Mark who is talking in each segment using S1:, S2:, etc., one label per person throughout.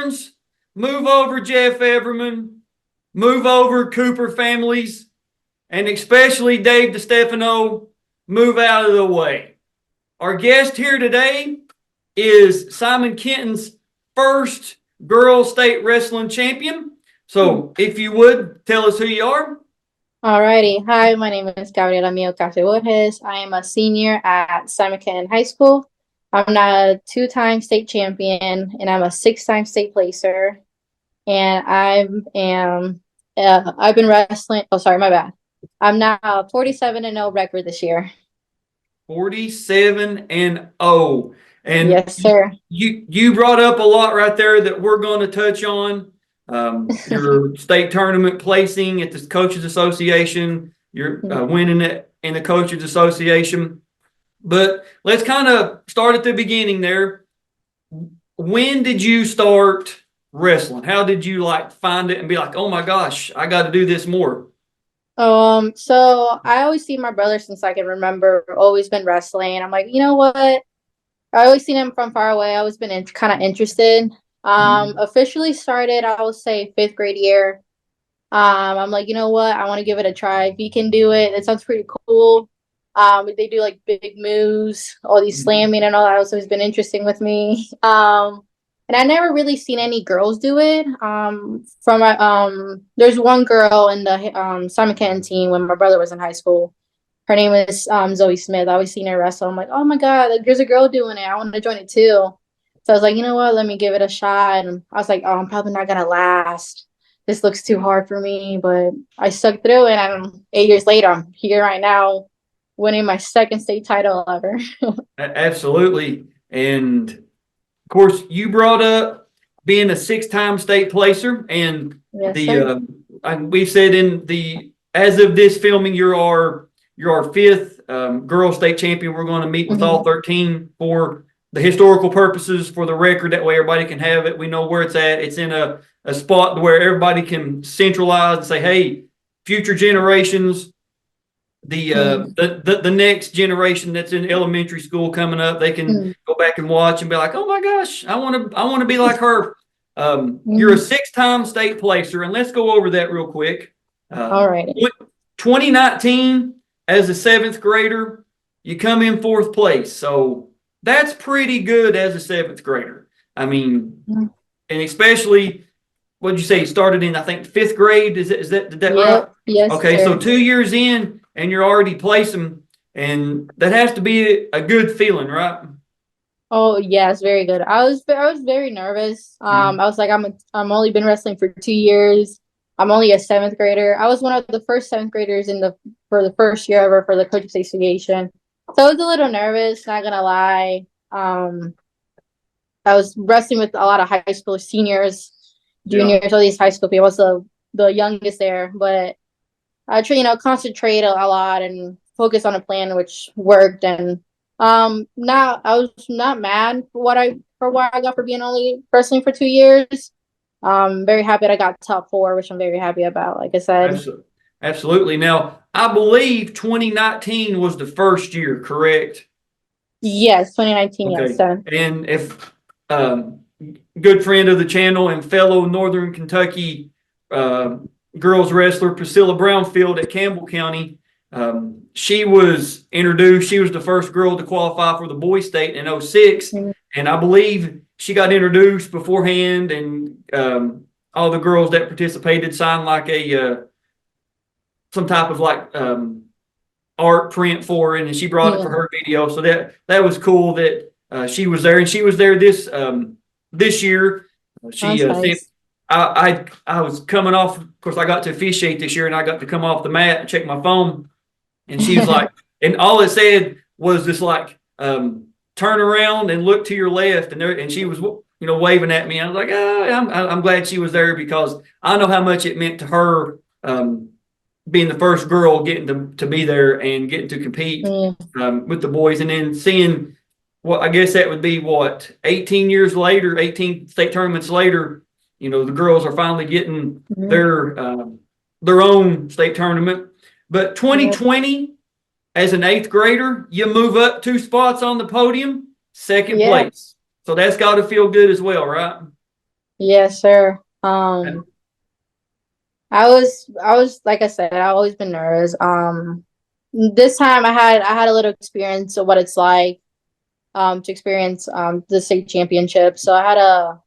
S1: Burns, move over Jeff Everman, move over Cooper families, and especially Dave DiStefano, move out of the way. Our guest here today is Simon Kenton's first Girls State Wrestling champion. So if you would, tell us who you are.
S2: Alrighty. Hi, my name is Gabriella Ocasio. I am a senior at Simon Kenton High School. I'm a two-time state champion, and I'm a six-time state placer. And I've been wrestling. Oh, sorry, my bad. I'm now 47-0 record this year.
S1: 47-0. And
S2: yes, sir.
S1: You brought up a lot right there that we're going to touch on. Your state tournament placing at the Coaches Association, you're winning it in the Coaches Association. But let's kind of start at the beginning there. When did you start wrestling? How did you find it and be like, oh my gosh, I got to do this more?
S2: So I always see my brother since I can remember, always been wrestling. I'm like, you know what? I always seen him from far away. I always been kind of interested. Officially started, I would say 5th grade year. I'm like, you know what? I want to give it a try. If you can do it, it sounds pretty cool. They do like big moves, all these slamming and all that. Has always been interesting with me. And I never really seen any girls do it. There's one girl in the Simon Kenton team when my brother was in high school. Her name is Zoe Smith. I always seen her wrestle. I'm like, oh my God, there's a girl doing it. I want to join it too. So I was like, you know what? Let me give it a shot. And I was like, oh, I'm probably not going to last. This looks too hard for me. But I stuck through it. And 8 years later, I'm here right now winning my second state title ever.
S1: Absolutely. And, of course, you brought up being a 6-time state placer. And
S2: yes,
S1: we said as of this filming, you're our 5th girl state champion. We're going to meet with all 13 for the historical purposes, for the record. That way everybody can have it. We know where it's at. It's in a spot where everybody can centralize and say, hey, future generations, the next generation that's in elementary school coming up, they can go back and watch and be like, oh my gosh, I want to be like her. You're a 6-time state placer, and let's go over that real quick.
S2: All right.
S1: 2019, as a 7th grader, you come in 4th place. So that's pretty good as a 7th grader. I mean, and especially, what did you say? You started in, I think, 5th grade. Did that right?
S2: Yes.
S1: Okay,
S2: sir.
S1: so 2 years in, and you're already placing, and that has to be a good feeling, right?
S2: Oh yes, very good. I was very nervous. I was like, I'm only been wrestling for 2 years. I'm only a 7th grader. I was one of the first 7th graders for the first year ever for the Coaches Association. So I was a little nervous, not gonna lie. I was wrestling with a lot of high school seniors, juniors, all these high school people. I was the youngest there, but I try, concentrate a lot and focus on a plan, which worked. And I was not mad for what I got for being only wrestling for 2 years. Very happy that I got top 4, which I'm very happy about. Like I said.
S1: Absolutely. Now, I believe 2019 was the first year, correct?
S2: Yes, 2019.
S1: Okay.
S2: Yes, sir.
S1: And if good friend of the channel and fellow Northern Kentucky girls wrestler Priscilla Brownfield at Campbell County, she was introduced. She was the first girl to qualify for the boys state in 2006, and I believe she got introduced beforehand, and all the girls that participated signed like some type of art print for her, and she brought it for her video. So that was cool that she was there, and she was there this year.
S2: Nice.
S1: I was coming off. Of course, I got to officiate this year, and I got to come off the mat and check my phone, and she was like, and all it said was this turn around and look to your left, and she was waving at me. I was like, I'm glad she was there, because I know how much it meant to her. Being the first girl getting to be there and getting to compete with the boys, and then seeing I guess that would be 18 years later, 18 state tournaments later, the girls are finally getting their own state tournament. But 2020, as an 8th grader, you move up 2 spots on the podium, 2nd place. So that's got to feel good as well, right?
S2: Yes, sir. I was like I said, I've always been nervous. This time I had a little experience of what it's like to experience the state championship. So I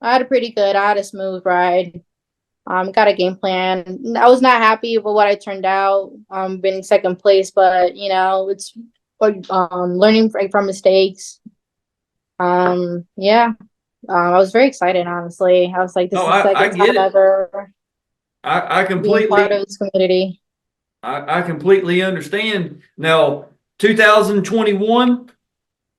S2: had a smooth ride. Got a game plan. I was not happy with what I turned out, being second place, but it's learning from mistakes. Yeah. I was very excited, honestly. I was like, this
S1: No,
S2: is the
S1: I
S2: second time
S1: get it.
S2: ever
S1: I
S2: being part
S1: completely
S2: of this community.
S1: I completely understand. Now, 2021,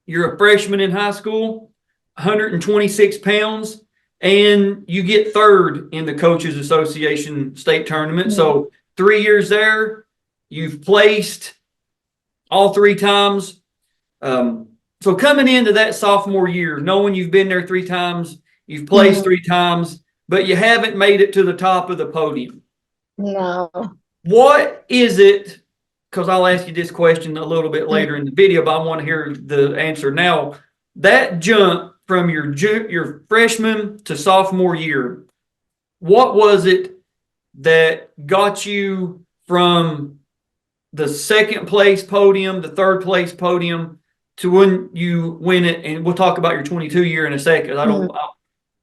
S1: you're a freshman in high school, 126 pounds, and you get third in the Coaches Association state tournament.
S2: Mhm.
S1: So 3 years there, you've placed all three times. So coming into that sophomore year, knowing you've been there three times, you've placed
S2: Mhm.
S1: three times, but you haven't made it to the top of the podium.
S2: No.
S1: What is it? Because I'll ask you this question a little bit later
S2: Mhm.
S1: in the video, but I want to hear the answer now. That jump from your freshman to sophomore year, what was it that got you from the second place podium, the third place podium, to when you win it? And we'll talk about your 22 year in a second.
S2: Mhm.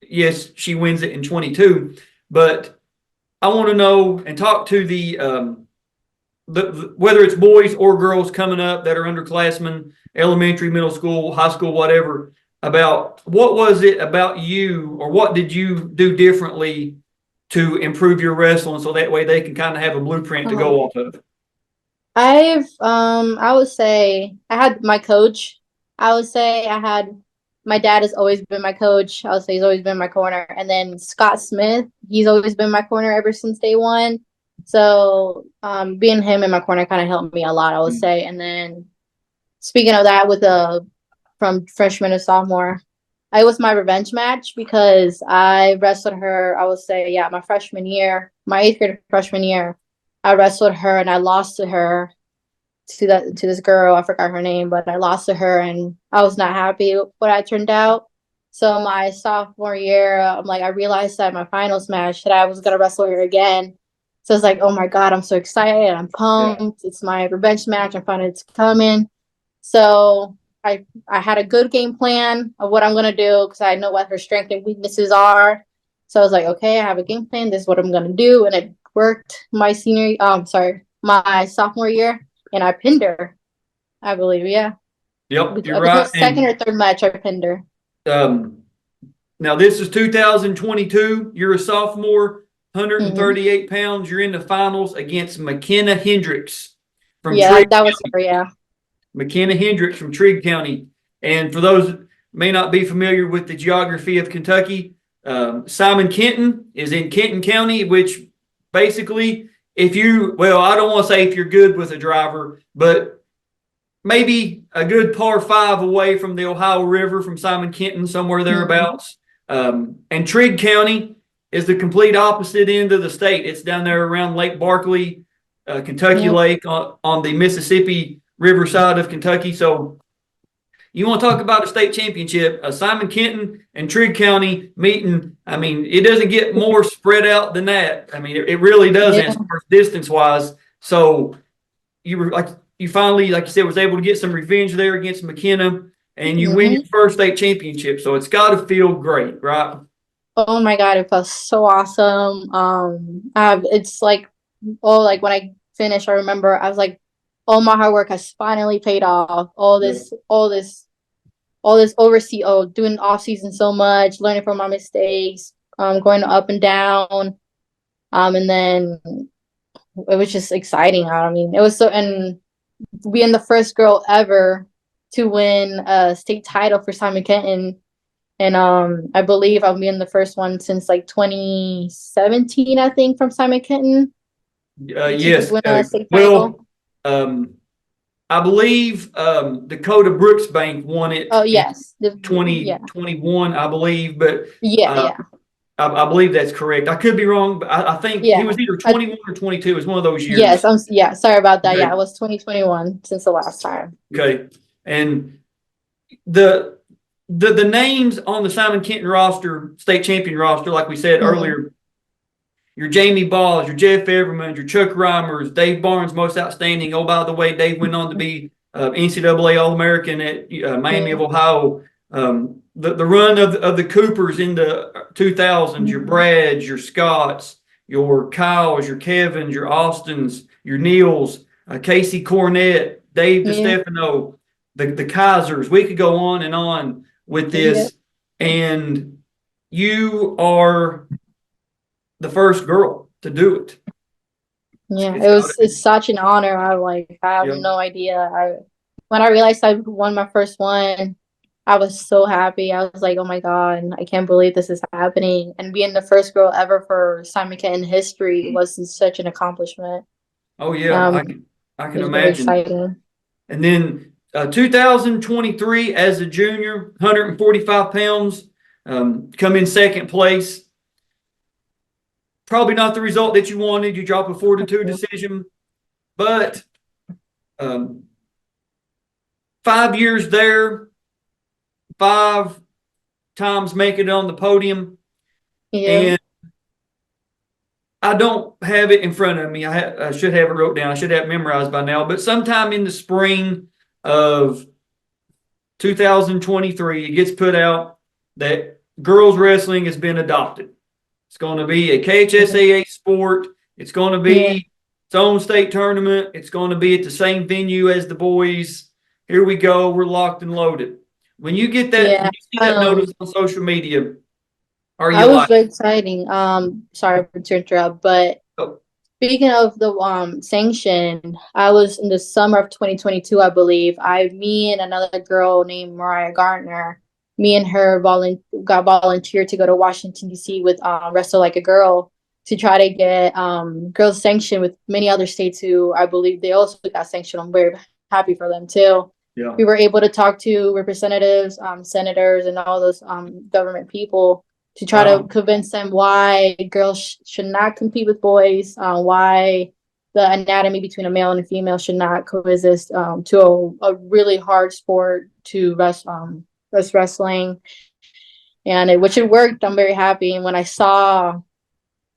S1: Yes, she wins it in 22, but I want to know and talk to whether it's boys or girls coming up that are underclassmen, elementary, middle school, high school, whatever, about what was it about you, or what did you do differently to improve your wrestling so that way they can kind of have a blueprint to
S2: Uh-huh.
S1: go off of.
S2: I would say I had my coach. I would say I had my dad has always been my coach. I would say he's always been my corner. And then Scott Smith, he's always been my corner ever since day one. So being him in my corner kind of helped me a lot, I would say. And then speaking of that, with the from freshman to sophomore, it was my revenge match because I wrestled her. I would say, yeah, my freshman year, my eighth grade freshman year, I wrestled her and I lost to her to this girl. I forgot her name, but I lost to her, and I was not happy with what I turned out. So my sophomore year, I'm like, I realized that my finals match that I was gonna wrestle her again. So it's like, oh my god, I'm so excited, I'm
S1: Yeah.
S2: pumped. It's my revenge match. I'm finding it's coming. So I had a good game plan of what I'm gonna do because I know what her strengths and weaknesses are. So I was like, okay, I have a game plan. This is what I'm gonna do, and it worked. My sophomore year, and I pinned her. I believe, yeah.
S1: Yep, you're
S2: I think it
S1: right.
S2: was second
S1: And
S2: or third match I pinned her.
S1: um, now this is 2022. You're a sophomore,
S2: Hmm.
S1: 138 pounds. You're in the finals against McKenna Hendricks from
S2: Yeah,
S1: Trigg.
S2: that was her. Yeah.
S1: McKenna Hendricks from Trigg County. And for those that may not be familiar with the geography of Kentucky, Simon Kenton is in Kenton County, which basically, I don't want to say if you're good with a driver, but maybe a good par five away from the Ohio River from Simon Kenton, somewhere
S2: Hmm.
S1: thereabouts. And Trigg County is the complete opposite end of the state. It's down there around Lake Barkley, Kentucky
S2: Yep.
S1: Lake on the Mississippi River side of Kentucky. So you want to talk about a state championship, Simon Kenton and Trigg County meeting. I mean, it doesn't get more spread out than that. I mean, it really doesn't as
S2: Yeah.
S1: far as distance wise. So you were like, you finally, like you said, was able to get some revenge there against McKenna, and you win your
S2: Hmm.
S1: first state championship. So it's got to feel great, right?
S2: Oh my god, it felt so awesome. It's like, oh, like when I finished, I remember I was like, all my hard work has finally paid off.
S1: Yeah.
S2: All this oversee, doing off season so much, learning from my mistakes, going up and down, and then it was just exciting. I mean, it was so, and being the first girl ever to win a state title for Simon Kenton. And I believe I'm being the first one since like 2017, I think, from Simon Kenton to
S1: Yes.
S2: win a state title.
S1: Well, um, I believe Dakota Brooksbank won
S2: Oh
S1: it in
S2: yes, yeah,
S1: 2021, I believe, but
S2: yeah,
S1: uh,
S2: yeah,
S1: I believe that's correct. I could be wrong, but I think he
S2: yeah.
S1: was either
S2: I,
S1: 21 or 22. It was one of those
S2: yes,
S1: years.
S2: yeah. Sorry about that. Yeah,
S1: Okay.
S2: it was 2021 since the last time.
S1: Okay. And the the names on the Simon Kenton roster, state champion roster, like we said earlier, your Jamie Balls, your Jeff Everman, your Chuck Reimers, Dave Barnes, most outstanding. Oh, by the way, Dave went on to be NCAA All-American at Miami of Ohio. The run of the Coopers in the 2000s, your Brads, your Scotts, your Kyles, your Kevins, your Austins, your Neils, Casey Cornett, Dave DeStefano, the Kaisers. We could go on with this. And you are the first girl to do it.
S2: Yeah, it's such an honor. I have no idea. When I realized I won my first one, I was so happy. I was like, oh my God, I can't believe this is happening. And being the first girl ever for Simon Kenton history was such an accomplishment.
S1: Oh yeah, I can imagine.
S2: Very exciting.
S1: And then 2023 as a junior, 145 pounds, come in second place. Probably not the result that you wanted. You drop a 4-2 decision, but 5 years there, 5 times making it on the podium. And I don't have it in front of me. I should have it wrote down. I should have it memorized by now. But sometime in the spring of 2023, it gets put out that girls wrestling has been adopted. It's going to be a KHSAA sport. It's going to be its own state tournament. It's going to be at the same venue as the boys. Here we go. We're locked and loaded. When you get that, when you see that notice on social media,
S2: I was very exciting. Sorry to interrupt, but speaking of the sanction, I was in the summer of 2022, I believe. Me and another girl named Mariah Gardner, me and her got volunteered to go to Washington, D.C. with Wrestle Like a Girl to try to get girls sanctioned with many other states who I believe they also got sanctioned. I'm very happy for them too. Yeah. We were able to talk to representatives, senators, and all those government people to try to convince them why girls should not compete with boys, why the anatomy between a male and a female should not coexist, to a really hard sport to wrestling, and which it worked. I'm very happy. And when I saw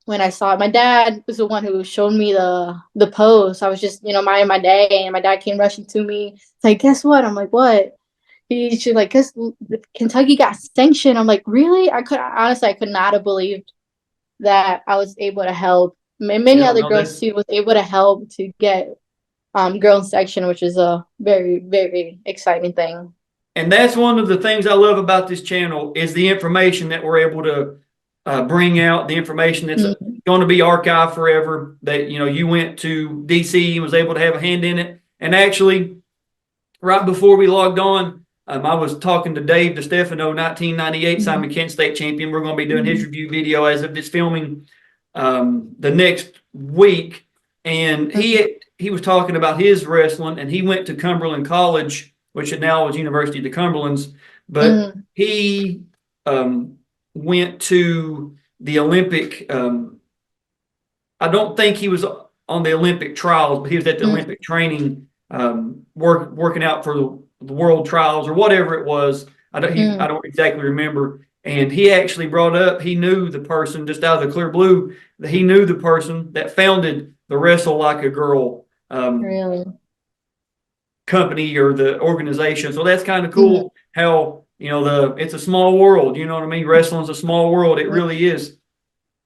S2: it, my dad was the one who showed me the post. I was just minding my day, and my dad came rushing to me. It's like, guess what? I'm like, what? He's just like, guess Kentucky got sanctioned. I'm like, really? I could not have believed that I was able to help. Many other girls too was able to help to get girls section, which is a very, very exciting thing.
S1: And that's one of the things I love about this channel is the information that we're able to bring out, the information that's going to be archived forever. That you went to DC and was able to have a hand in it. And actually, right before we logged on, I was talking to Dave DeStefano, 1998 Simon Kent state champion. We're going to be doing his review video as of this filming the next week. And he was talking about his wrestling, and he went to Cumberland College, which now is University of the Cumberlands. But he went to the Olympic. I don't think he was on the Olympic trials, but he was at the Olympic training, working out for the world trials or whatever it was. I don't exactly remember. And he actually brought up, he knew the person just out of the clear blue, that he knew the person that founded the Wrestle Like a Girl company or the organization. So that's kind of cool how, it's a small world. You know what I mean? Wrestling's a small world. It really is.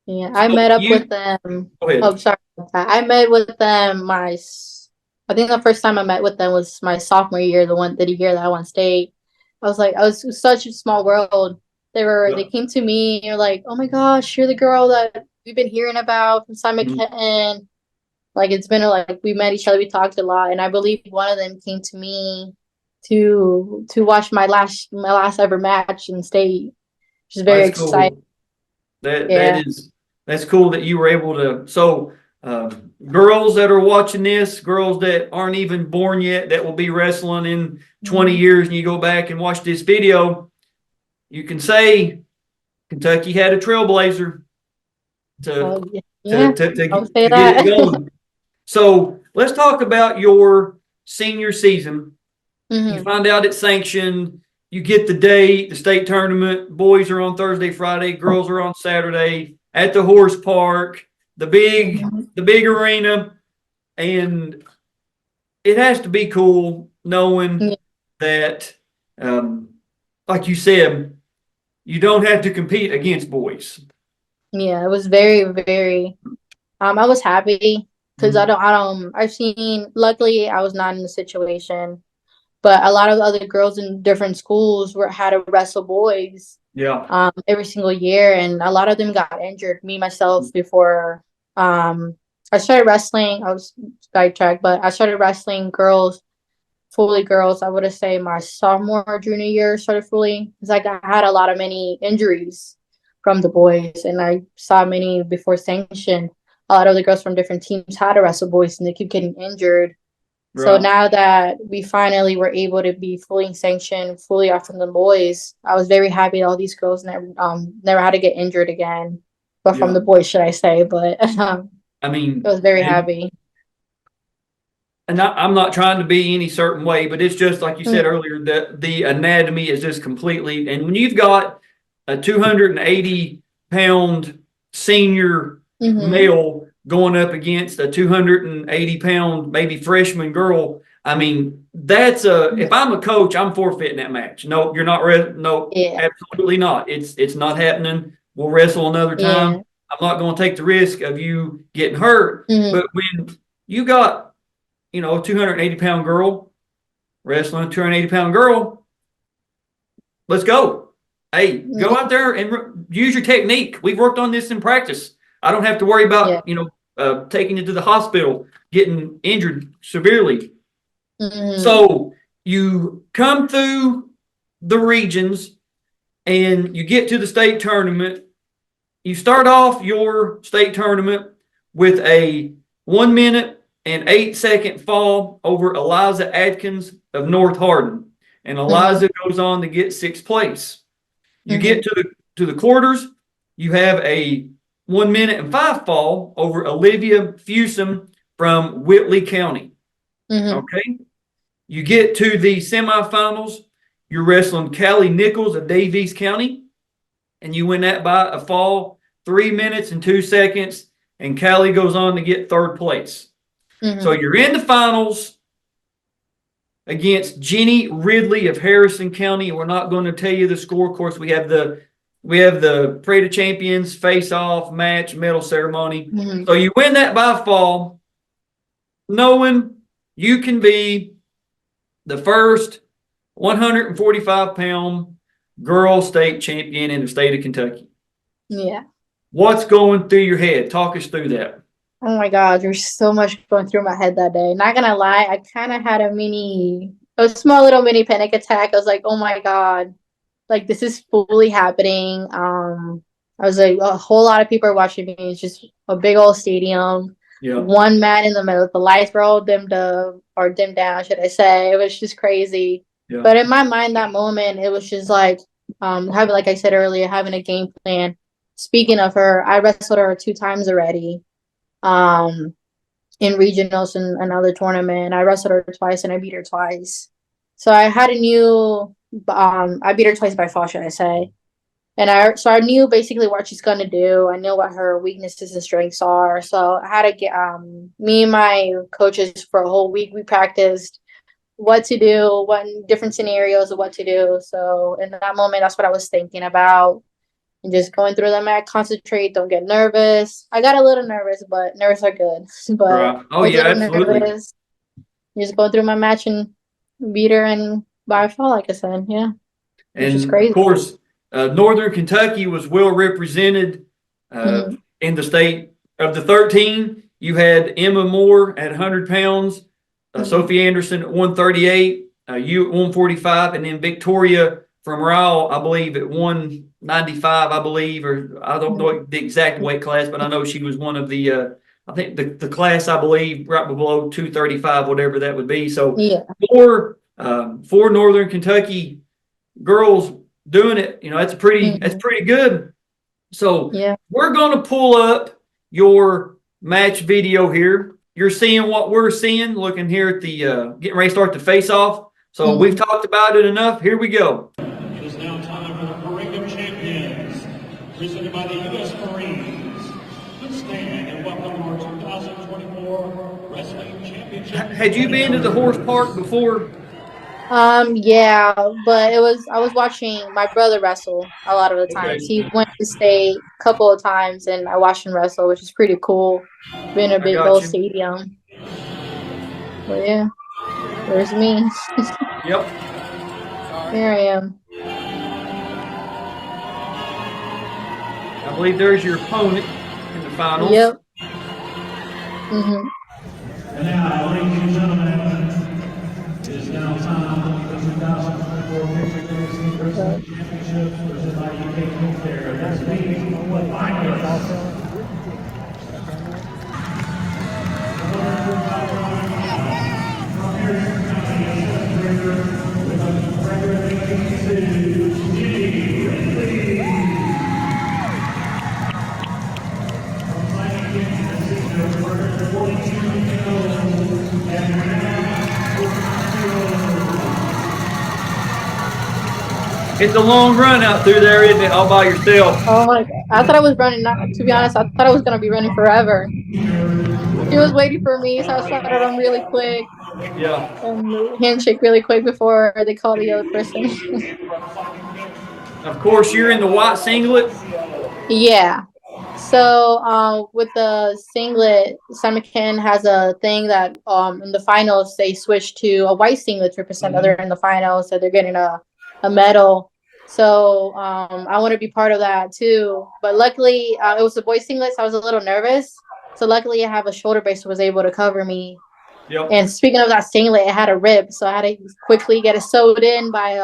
S2: Yeah, I met up with them. Go ahead. Oh, sorry about that. I met with them I think the first time I met with them was my sophomore year, the year that I won state. I was such a small world. They came to me and they're like, oh my gosh, you're the girl that we've been hearing about from Simon Kenton. Like, it's been we met each other, we talked a lot, and I believe one of them came to me to watch my last ever match in state, which is very exciting.
S1: Cool. That's cool that you were able to. So girls that are watching this, girls that aren't even born yet, that will be wrestling in 20 years, and you go back and watch this video, you can say Kentucky had a trailblazer to get it going. So let's talk about your senior season. You find out it's sanctioned. you get the date, the state tournament. Boys are on Thursday, Friday. Girls are on Saturday at the horse park, the big arena. And it has to be cool knowing that, like you said, you don't have to compete against boys.
S2: Yeah, it was very, very, I was happy because I've seen, luckily I was not in the situation, but a lot of other girls in different schools had to wrestle boys.
S1: Yeah.
S2: Every single year, and a lot of them got injured. Me, myself, before, I started wrestling, I was sidetracked, but I started wrestling girls, fully girls, I would have say my sophomore, junior year, started fully, because I had a lot of many injuries from the boys, and I saw many before sanction. A lot of the girls from different teams had to wrestle boys, and they keep getting injured. Right. So now that we finally were able to be fully sanctioned, fully off from the boys, I was very happy that all these girls never had to get injured again. But from the boys, should I say? But
S1: I mean,
S2: I was very happy.
S1: And I'm not trying to be any certain way, but it's just like you said earlier, that the anatomy is just completely. And when you've got a 280-pound senior male going up against a 280-pound maybe freshman girl, I mean, that's if I'm a coach, I'm forfeiting that match. No, you're not. No, absolutely not. It's not happening. We'll wrestle another time. Yeah. I'm not going to take the risk of you getting hurt. But when you got, a 280-pound girl wrestling a 280-pound girl, let's go. Hey, go out there and use your technique. We've worked on this in practice. I don't have to worry about, taking you to the hospital, getting injured severely. So you come through the regions and you get to the state tournament. You start off your state tournament with a 1 minute and 8 second fall over Eliza Adkins of North Hardin. And Eliza goes on to get 6th place. You get to the quarters, you have a 1 minute and 5 fall over Olivia Fewsome from Whitley County. Okay. You get to the semifinals, you're wrestling Callie Nichols of Davies County, and you win that by a fall 3 minutes and 2 seconds, and Callie goes on to get 3rd place. So you're in the finals against Jenny Ridley of Harrison County. We're not going to tell you the score. Of course, we have the Parade of Champions face-off match medal ceremony. So you win that by fall, knowing you can be the first 145-pound girl state champion in the state of Kentucky. Yeah. What's going through your head? Talk us through that.
S2: Oh my God, there's so much going through my head that day. Not gonna lie, I kind of had a small little mini panic attack. I was like, oh my God, like this is fully happening. I was like, a whole lot of people are watching me. It's just a big old stadium. Yeah. One man in the middle. The lights were all dimmed up, or dimmed down, should I say. It was just crazy. Yeah. But in my mind, that moment, it was just like, having, like I said earlier, having a game plan. Speaking of her, I wrestled her 2 times already. In regionals and another tournament. I wrestled her twice and I beat her twice. So I had I beat her twice by fall, should I say. And I knew basically what she's gonna do. I knew what her weaknesses and strengths are. So I had to get me and my coaches for a whole week. We practiced what to do, what different scenarios of what to do. So in that moment, that's what I was thinking about. And just going through them, I concentrate, don't get nervous. I got a little nervous, but nerves are good. But
S1: oh yeah, absolutely.
S2: Nervous. Just going through my match and beat her and by a fall, like I said, yeah.
S1: And of course, Northern Kentucky was well represented in the state. Of the 13, you had Emma Moore at 100 pounds, Sophie Anderson at 138, you at 145, and then Victoria from Rowell, I believe, at 195, I believe, or I don't know the exact weight class, but I know she was one of the, I think the class, I believe, right below 235, whatever that would be. So four Northern Kentucky girls doing it, that's pretty good. So we're going to pull up your match video here. You're seeing what we're seeing, looking here at the, getting ready to start the face-off. So we've talked about it enough. Here we go.
S3: It is now time for the Parade of Champions, presented by the U.S. Marines. Please stand and welcome our 2024 Wrestling Championship.
S1: Had you been to the horse park before?
S2: Yeah, but I was watching my brother wrestle a lot of the times. He went to state a couple of times and I watched him wrestle, which is pretty cool. Been a big old stadium. But yeah, there's me.
S1: Yep.
S2: Here I am.
S1: I believe there's your opponent in the finals.
S2: Yep.
S3: And now, ladies and gentlemen, it is now time for the 2024 KHSAA Girls State Championship presented by UK Home Care. That's me, finalists. From Harrison County, a seventh grader with a congratulations to Ginny Ridley. From Simon Kenton, a sixth grader, 42 Gabriella Ocasio.
S1: It's a long run out through there, isn't it? All by yourself.
S2: Oh my God. I thought I was running, to be honest, I thought I was going to be running forever. She was waiting for me, so I started to run really quick.
S1: Yeah.
S2: And handshake really quick before they call the other person.
S1: Of course, you're in the white singlet.
S2: Yeah. So with the singlet, Simon Kenton has a thing that in the finals they switch to a white singlet to represent other in the finals, so they're getting a medal. So I want to be part of that too. But luckily, it was a boys singlet, so I was a little nervous. So luckily, I have a shoulder brace that was able to cover me.
S1: Yep.
S2: And speaking of that singlet, it had a rib, so I had to quickly get it sewed in by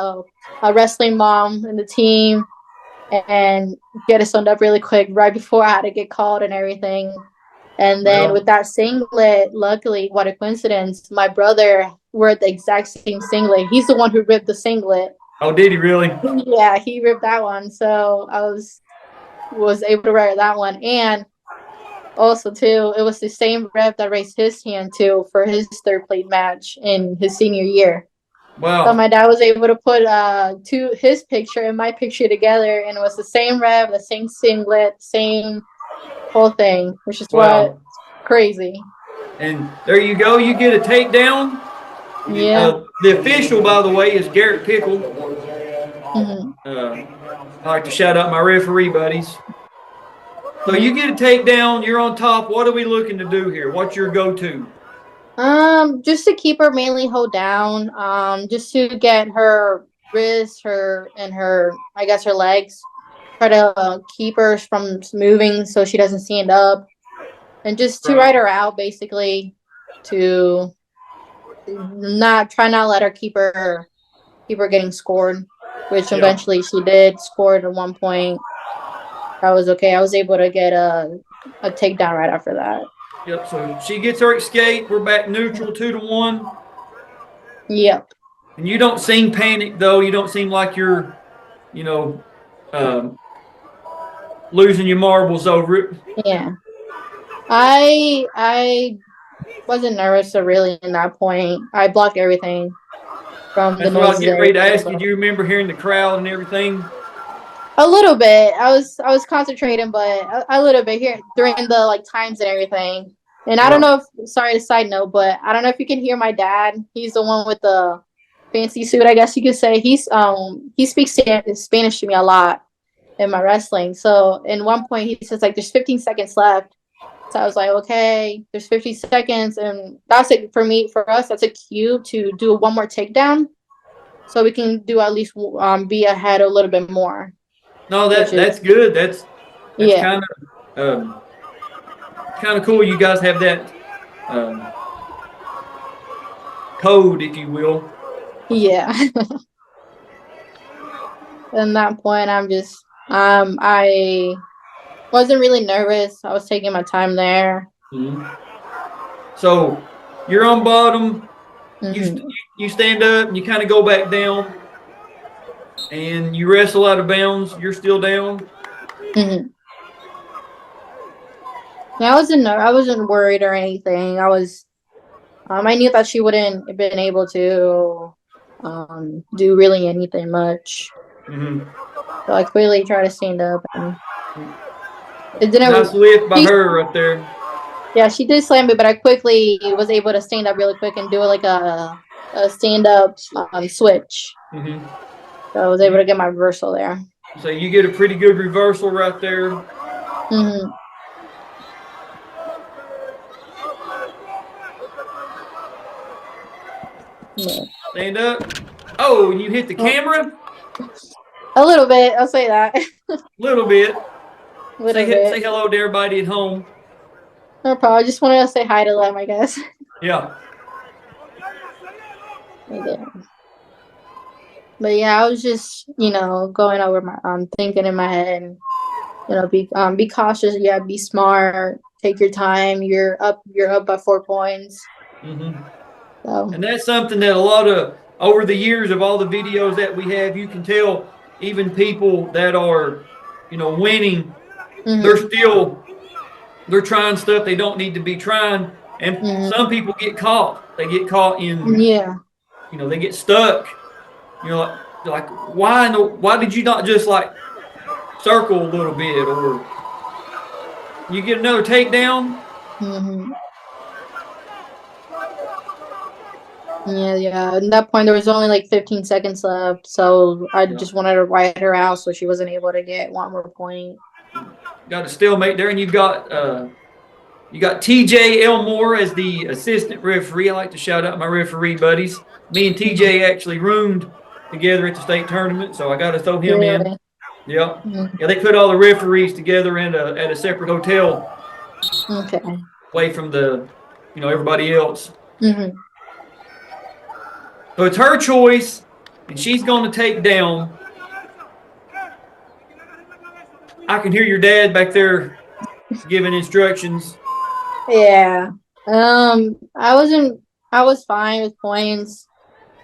S2: a wrestling mom in the team and get it sewn up really quick right before I had to get called and everything. And then with that singlet, luckily, what a coincidence, my brother wore the exact same singlet. He's the one who ripped the singlet.
S1: Oh, did he really?
S2: Yeah, he ripped that one. So I was able to wear that one. And also, too, it was the same rep that raised his hand, too, for his third plate match in his senior year.
S1: Wow.
S2: So my dad was able to put his picture and my picture together, and it was the same rep, the same singlet, same whole thing, which is what crazy.
S1: And there you go. You get a takedown.
S2: Yeah.
S1: The official, by the way, is Garrett Pickle. I like to shout out my referee buddies. So you get a takedown, you're on top. What are we looking to do here? What's your go-to?
S2: Just to keep her mainly hold down. Just to get her wrists, her legs. Try to keep her from moving so she doesn't stand up, and just to ride her out, basically. To not let her keep her getting scored, which eventually she did. Scored at one point. That was okay. I was able to get a takedown right after that.
S1: Yep. So she gets her escape. We're back neutral, 2-1.
S2: Yep.
S1: And you don't seem panicked though. You don't seem like you're, losing your marbles over it.
S2: Yeah. I wasn't nervous really in that point. I blocked everything from the noises.
S1: That's what I was getting ready to ask you. Do you remember hearing the crowd and everything?
S2: A little bit. I was concentrating, but a little bit here during the times and everything. And I don't know if, sorry to side note, but I don't know if you can hear my dad. He's the one with the fancy suit, I guess you could say. He speaks Spanish to me a lot in my wrestling. So in one point he says there's 15 seconds left. So I was like, okay, there's 50 seconds, and that's it for us. That's a cue to do one more takedown, so we can do at least be ahead a little bit more.
S1: No, that's good. That's kind of cool. You guys have that code, if you will.
S2: Yeah. At that point, I wasn't really nervous. I was taking my time there.
S1: So you're on bottom. You stand up and you kind of go back down. And you wrestle out of bounds. You're still down.
S2: Yeah, I wasn't worried or anything. I knew that she wouldn't have been able to do really anything much.
S1: Mm-hmm.
S2: So I quickly tried to stand up, and it didn't.
S1: Nice lift by her right there.
S2: Yeah, she did slam me, but I quickly was able to stand up really quick and do like a stand up switch.
S1: Mm-hmm.
S2: So I was able to get my reversal there.
S1: So you get a pretty good reversal right there.
S2: Mm-hmm. Yeah.
S1: Stand up. Oh, and you hit the camera?
S2: A little bit, I'll say that.
S1: Little bit.
S2: Say
S1: Say hello to everybody at home.
S2: No problem. I just wanted to say hi to them, I guess.
S1: Yeah.
S2: But yeah, I was just, going over my thinking in my head, and be cautious. Yeah, be smart. Take your time. You're up by 4 points.
S1: Mm-hmm.
S2: So.
S1: And that's something that a lot of over the years of all the videos that we have, you can tell even people that are, winning,
S2: Mm-hmm.
S1: they're trying stuff they don't need to be trying, and some people get caught. They get caught in, they get stuck. Like why did you not just like circle a little bit, or you get another takedown?
S2: Mm-hmm. Yeah. At that point, there was only like 15 seconds left, so I just wanted to ride her out so she wasn't able to get one more point.
S1: Got a stalemate there, and you got TJ Elmore as the assistant referee. I like to shout out my referee buddies. Me and TJ actually roomed together at the state tournament, so I got to throw him in. Yeah, yeah. They put all the referees together at a separate hotel.
S2: Okay.
S1: Away from the, everybody else.
S2: Mm-hmm.
S1: So it's her choice, and she's going to take down. I can hear your dad back there giving instructions.
S2: Yeah. I was fine with points.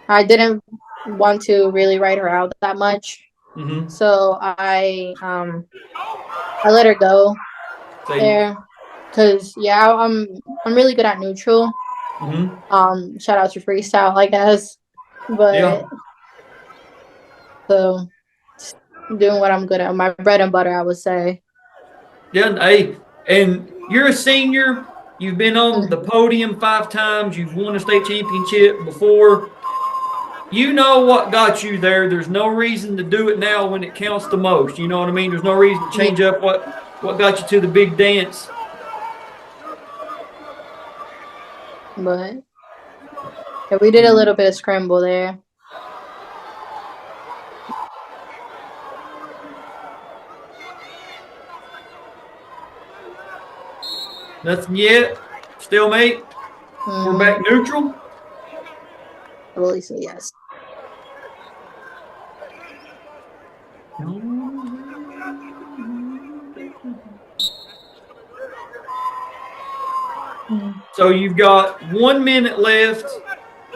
S2: I didn't want to really write her out that much.
S1: Mm-hmm.
S2: So I let her go there. Cause I'm really good at neutral.
S1: Mm-hmm.
S2: Shout out to freestyle, I guess. But so doing what I'm good at, my bread and butter, I would say.
S1: Yeah, hey, and you're a senior. You've been on the podium 5 times. You've won a state championship before. You know what got you there. There's no reason to do it now when it counts the most. You know what I mean? There's no reason to change up what got you to the big dance.
S2: But yeah, we did a little bit of scramble there.
S1: Nothing yet. Stalemate. We're back neutral.
S2: I believe so, yes.
S1: So you've got 1 minute left.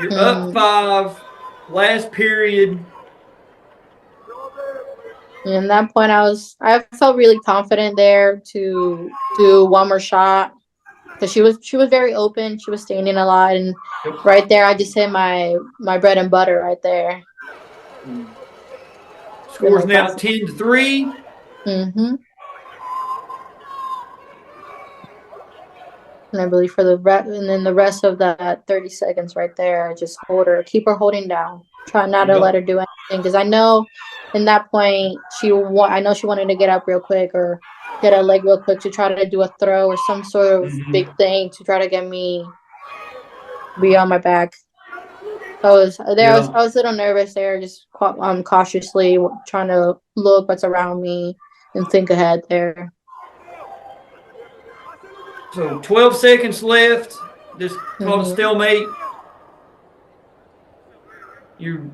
S1: You're up 5. Last period.
S2: And at that point, I felt really confident there to do one more shot because she was very open. She was standing a lot, and right there, I just hit my bread and butter right there.
S1: Score's now 10-3.
S2: Mm-hmm. And I believe and then the rest of that 30 seconds right there, I just keep her holding down. Try not to let her do anything because I know in that point I know she wanted to get up real quick or get a leg real quick to try to do a throw or some sort of big thing to try to get me be on my back. I was a little nervous there, just cautiously trying to look what's around me and think ahead there.
S1: So 12 seconds left. Just call it stalemate. You're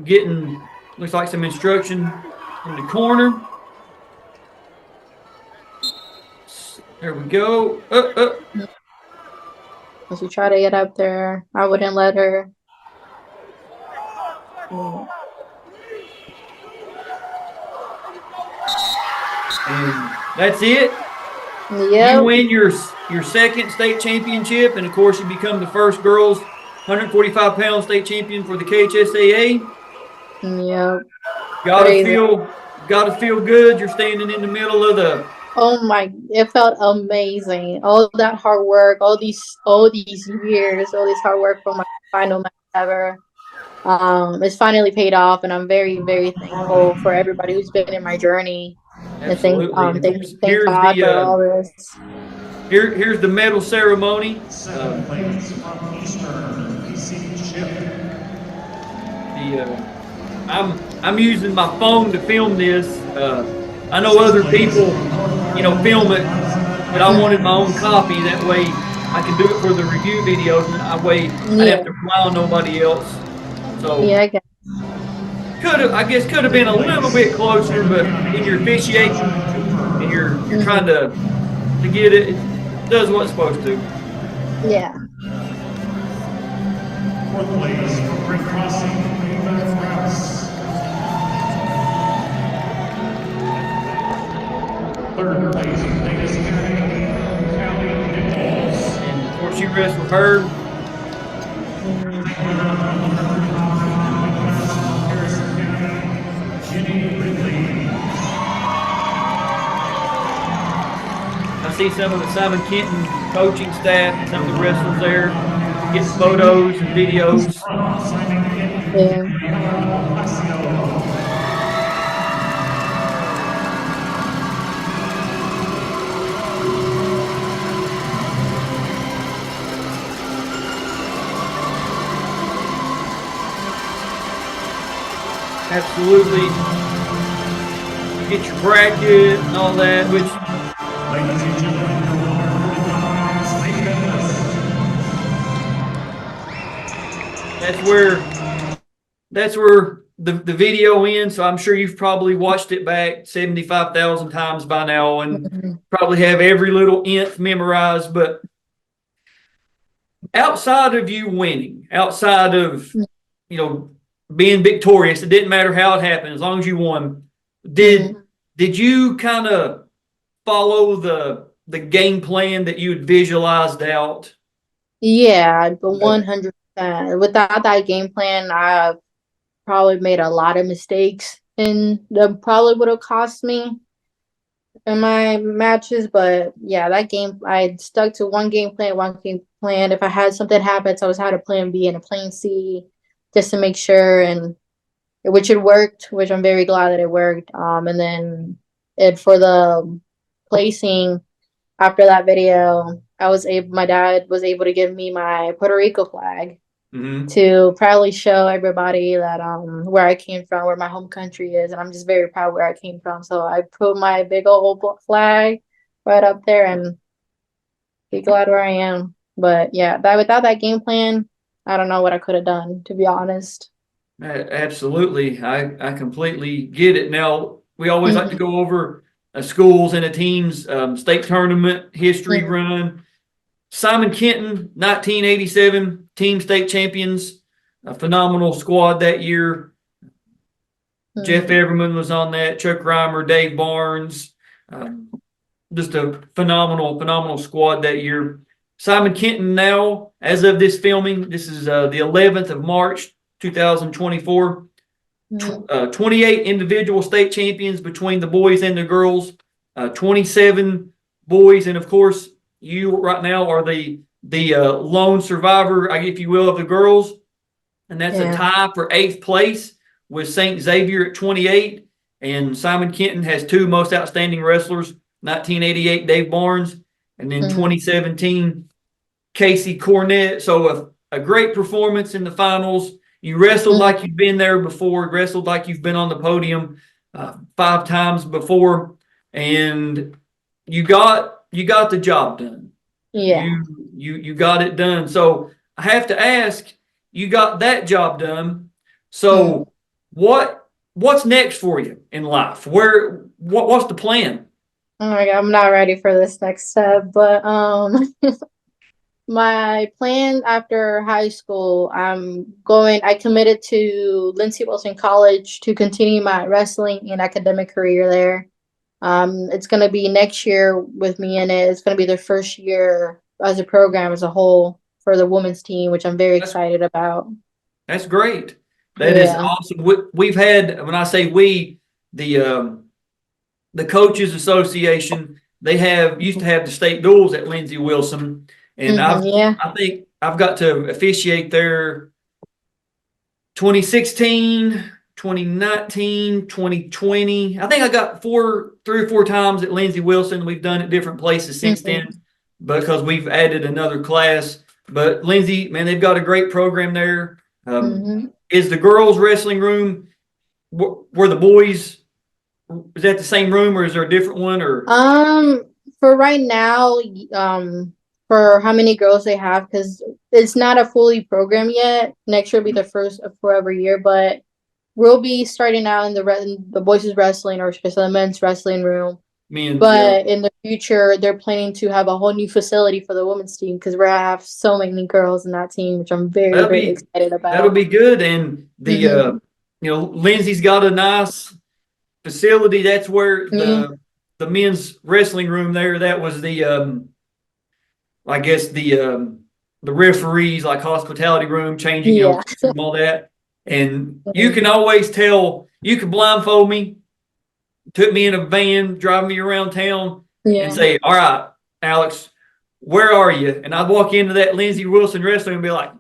S1: getting, looks like some instruction in the corner. There we go.
S2: As she tried to get up there, I wouldn't let her.
S1: And that's it.
S2: Yep.
S1: You win your second state championship, and of course you become the first girls 145-pound state champion for the KHSAA.
S2: Yep.
S1: Gotta
S2: Crazy.
S1: feel good. You're standing in the middle of the.
S2: Oh my! It felt amazing. All that hard work, all these years, all this hard work for my final match ever. It's finally paid off, and I'm very, very thankful for everybody who's been in my journey. And
S1: Absolutely. And of course,
S2: thank God for all this.
S1: Here's the medal ceremony.
S3: Second place from Eastern, PC Chip.
S1: I'm using my phone to film this. I know other people, film it, but I wanted my own copy. That way, I can do it for the review videos, and that way I have to rely on nobody else. So
S2: yeah,
S1: I guess could have been a little bit closer, but in your officiating, and you're trying to get it, it does what it's supposed to.
S2: Yeah.
S3: Fourth place from Ring Crossing, Ava Rouse. Third place, Vegas County, Callie Nichols.
S1: And of course, you wrestled her.
S3: Harrison County, Jenny Ridley.
S1: I see some of the Simon Kenton coaching staff and some of the wrestlers there. Get photos and videos.
S3: Simon Kenton,
S2: Yeah.
S3: Gabriella Ocasio.
S1: Absolutely. Get your bracket and all that, which
S3: Ladies and gentlemen, no longer 45 state medalists.
S1: that's where the video ends. So I'm sure you've probably watched it back 75,000 times by now and probably have every little nth memorized. But outside of you winning, outside of being victorious, it didn't matter how it happened as long as you won. Did you kind of follow the game plan that you had visualized out?
S2: Yeah, but 100%. Without that game plan, I probably made a lot of mistakes, and that probably would have cost me in my matches. But yeah, I stuck to one game plan. If I had something happen, so I always had a plan B and a plan C, just to make sure, and which it worked, which I'm very glad that it worked. And then for the placing after that video, my dad was able to give me my Puerto Rico flag to proudly show everybody that where I came from, where my home country is, and I'm just very proud where I came from. So I put my big old flag right up there and be glad where I am. But yeah, without that game plan, I don't know what I could have done, to be honest.
S1: Absolutely. I completely get it. Now, we always like to go over a schools and a team's state tournament history run. Simon Kenton, 1987 team state champions, a phenomenal squad that year. Jeff Everman was on that, Chuck Reimer, Dave Barnes, just a phenomenal squad that year. Simon Kenton now, as of this filming, this is the 11th of March, 2024. 28 individual state champions between the boys and the girls, 27 boys, and of course, you right now are the lone survivor, if you will, of the girls, and that's a tie for 8th place with St. Xavier at 28, and Simon Kenton has two most outstanding wrestlers, 1988 Dave Barnes, and then 2017 Casey Cornett. So a great performance in the finals. You wrestled like you've been there before, wrestled like you've been on the podium 5 times before, and you got the job done.
S2: Yeah.
S3: You got it done. So I have to ask, you got that job done. So what's next for you in life? What's the plan?
S2: Oh my God, I'm not ready for this next step, but my plan after high school, I committed to Lindsey Wilson College to continue my wrestling and academic career there. It's going to be next year with me in it. It's going to be the first year as a program as a whole. for the women's team, which I'm very
S1: That's-
S2: excited about.
S1: That's great. That is
S2: Yeah.
S1: awesome. We've had, when I say we, the Coaches Association, they used to have the state duels at Lindsey Wilson, and
S2: Yeah.
S1: I think I've got to officiate their 2016, 2019, 2020. I think I got 3 or 4 times at Lindsey Wilson. We've done it different places since then because we've added another class. But Lindsey, man, they've got a great program there. Is the girls' wrestling room where the boys, is that the same room or is there a different one? Or
S2: For right now, for how many girls they have, because it's not a fully program yet. Next year will be the first for every year, but we'll be starting out in the boys' wrestling, or should I say the men's wrestling room. But in the future, they're planning to have a whole new facility for the women's team because we're gonna have so many girls in that team, which I'm very excited about.
S1: That'll be good. And the Lindsay's got a nice facility. That's where the men's wrestling room there. That was the I guess the referees, like hospitality room, changing all that. And you can always tell. You can blindfold me, took me in a van, drive me around town, and say, "All right, Alex, where are you?" And I'd walk into that Lindsey Wilson wrestling and be like,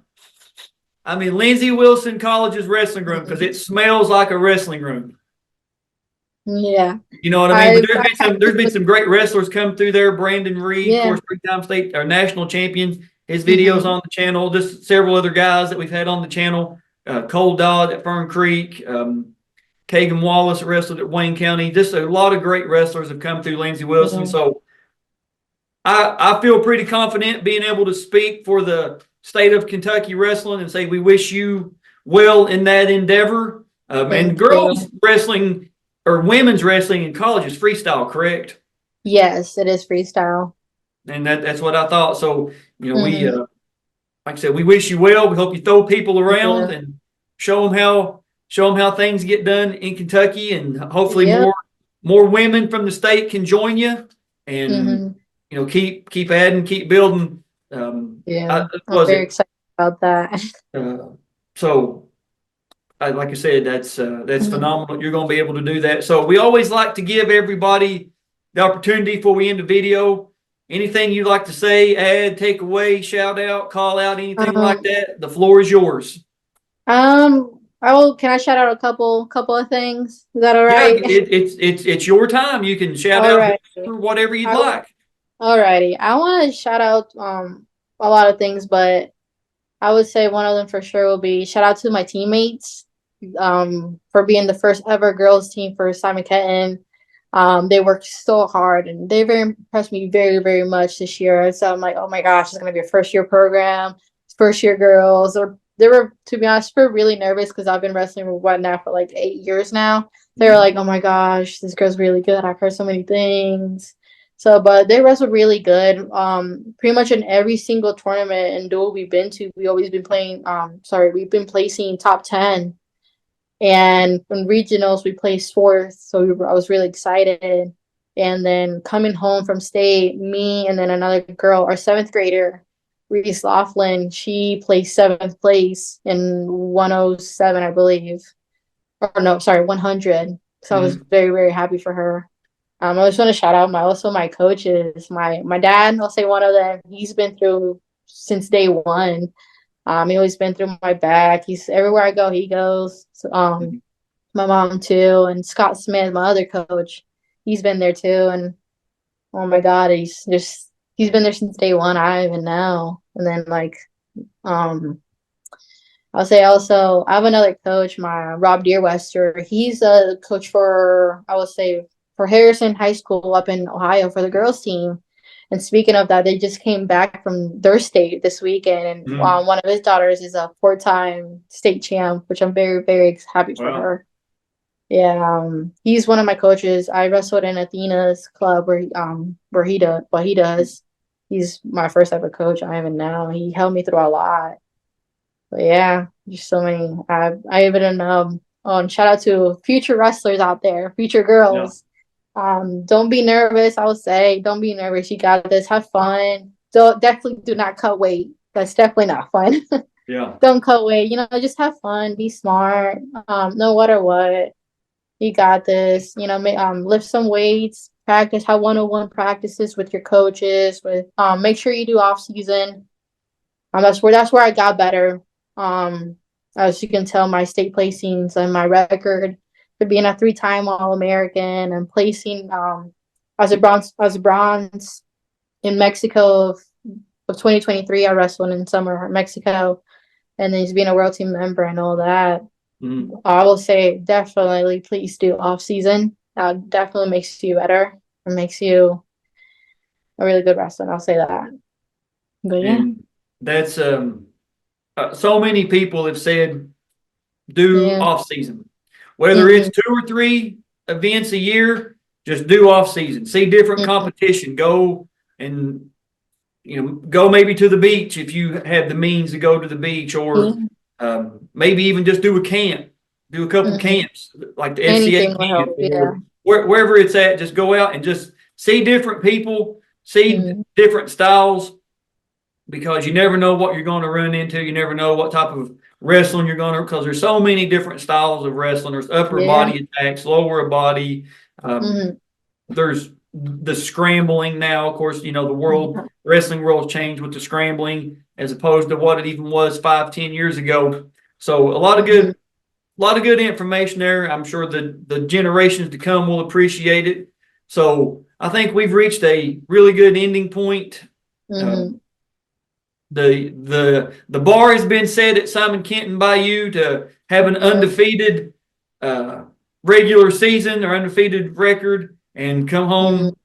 S1: I'm in Lindsey Wilson College's wrestling room because it smells like a wrestling room.
S2: Yeah.
S1: You know what I mean? But there's been some great wrestlers come through there. Brandon Reed, of course, 3-time state or national champion. His videos on the channel. Just several other guys that we've had on the channel. Cole Dodd at Fern Creek. Kagan Wallace wrestled at Wayne County. Just a lot of great wrestlers have come through Lindsey Wilson. So I feel pretty confident being able to speak for the state of Kentucky wrestling and say we wish you well in that endeavor. And girls wrestling or women's wrestling in college is freestyle, correct?
S2: Yes, it is freestyle.
S1: And that's what I thought. So, we, like I said, we wish you well. We hope you throw people around and show them how things get done in Kentucky, and hopefully more women from the state can join you and, keep adding, keep building.
S2: I'm very excited about that.
S1: So, like I said, that's phenomenal. You're going to be able to do that. So we always like to give everybody the opportunity before we end the video. Anything you'd like to say, add, take away, shout out, call out, anything like that? The floor is yours.
S2: Can I shout out a couple of things? Is that all right?
S1: Yeah, it's your time. You can shout out whatever you'd like.
S2: Alrighty. I want to shout out a lot of things, but I would say one of them for sure will be shout out to my teammates for being the first ever girls team for Simon Kenton. They worked so hard and they very impressed me very, very much this year. So I'm like, oh my gosh, it's gonna be a first year program, first year girls. Or they were, to be honest, really nervous because I've been wrestling for like 8 years now. They were like, oh my gosh, this girl's really good. I've heard so many things. So, but they wrestled really good. Pretty much in every single tournament and duel we've been to, we've been placing top 10. And in regionals, we placed 4th. So I was really excited. And then coming home from state, me and then another girl, our 7th grader, Reese Laughlin, she placed 7th place in 107, I believe. Or no, sorry, 100. So I was very, very happy for her. I just want to shout out my coaches. My dad, I'll say one of them. He's been through since day one. He always been through my back. He's everywhere I go, he goes. So, my mom too, and Scott Smith, my other coach, he's been there too. And oh my God, he's been there since day one. I even know. And then I'll say also I have another coach, my Rob Deerwester. He's a coach for for Harrison High School up in Ohio for the girls team. And speaking of that, they just came back from their state this weekend, and one of his daughters is a 4-time state champ, which I'm very, very happy for her. Yeah, he's one of my coaches. I wrestled in Athena's club where he does. He's my first ever coach. I even know he helped me through a lot. But yeah, just so many. I even shout out to future wrestlers out there, future girls. Don't be nervous. I would say don't be nervous. You got this. Have fun. Definitely do not cut weight. That's definitely not fun.
S1: Yeah.
S2: Don't cut weight, just have fun, be smart. No matter what, you got this. Lift some weights, practice, have one-on-one practices with your coaches. Make sure you do off season. That's where I got better. As you can tell, my state placings and my record for being a 3-time All-American and placing as a bronze in Mexico of 2023. I wrestled in summer in Mexico, and then just being a world team member and all that.
S1: Mm-hmm.
S2: I will say definitely please do off season. That definitely makes you better. It makes you a really good wrestler. I'll say that. But yeah.
S1: And that's so many people have said do
S2: Yeah.
S1: off season, whether it's 2 or 3 events a year. Just do off season. See different competition. Go and go maybe to the beach if you have the means to go to the beach, or maybe even just do a camp. Do a couple camps like the
S2: Anything
S1: FCA
S2: will
S1: camp,
S2: help, yeah.
S1: or wherever it's at. Just go out and just see different people, see different styles, because you never know what you're going to run into. You never know what type of wrestling you're going to, because there's so many different styles of wrestling. There's upper body attacks, lower body. There's the scrambling now. Of course, the wrestling world changed with the scrambling as opposed to what it even was 5-10 years ago. So a lot of good information there. I'm sure the generations to come will appreciate it. So I think we've reached a really good ending point. The bar has been set at Simon Kenton by you to have an undefeated regular season or undefeated record and come home,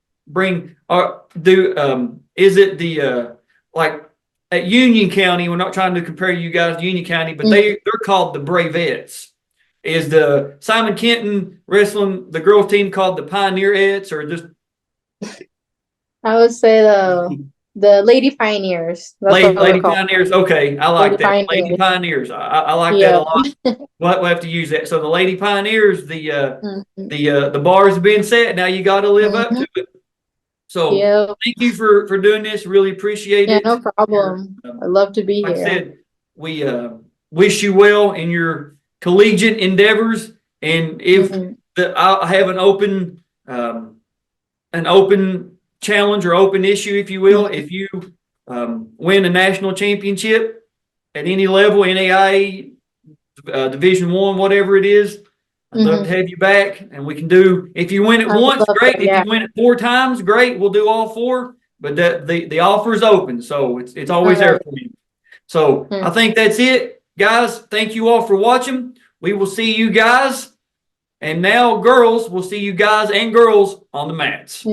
S1: is it the like at Union County? We're not trying to compare you guys to Union County, but they're called the Bravettes. Is the Simon Kenton wrestling the girls team called the Pioneerettes, or just?
S2: I would say the Lady Pioneers.
S1: Lady Pioneers. Okay, I like that. Lady Pioneers. I like that a lot. We'll have to use that. So the Lady Pioneers, the bar has been set. Now you got to live up to it. So thank you for doing this. Really appreciate it.
S2: No problem. I'd love to be here.
S1: Like I said, we wish you well in your collegiate endeavors. And if I have an open challenge or open issue, if you will, if you win a national championship at any level, NAIA, Division I, whatever it is, I'd love to have you back, and we can do. If you win it once, great. If you win it 4 times, great. We'll do all 4. But the offer is open, so it's always there for you. So I think that's it, guys. Thank you all for watching. We will see you guys, and now girls, we'll see you guys and girls on the mats.